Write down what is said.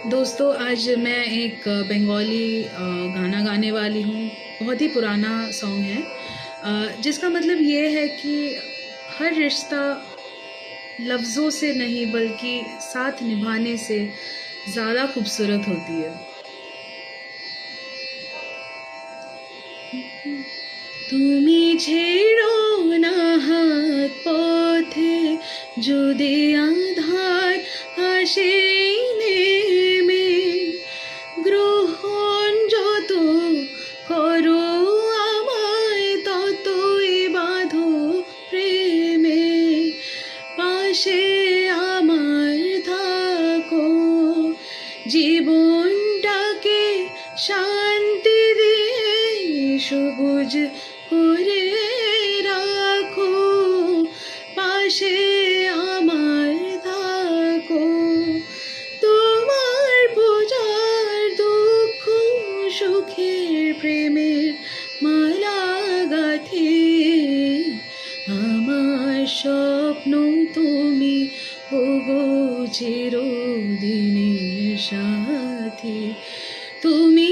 दोस्तों, आज मैं एक बंगाली गाना गाने वाली हूँ। बहुत ही पुराना सॉन्ग है, जिसका मतलब ये है कि हर रिश्ता लफ्ज़ों से नहीं बल्कि साथ निभाने से ज़्यादा खूबसूरत होती है। তুমি ছেড়ো না হাত পথে, যদি আধার আসে নেমে, গ্রহণ যত করো আমায় ততই বাঁধো প্রেমে, পাশে আমার থাকো, জীবনটাকে শান্তি দিয়ে সবুজ করে রাখো, পাশে আমার থাকো। তোমার পূজার দুঃখ সুখের প্রেমের মালা গাঁথি, আমার স্বপ্ন তুমি ওগো চিরদিনের সাথী। তুমি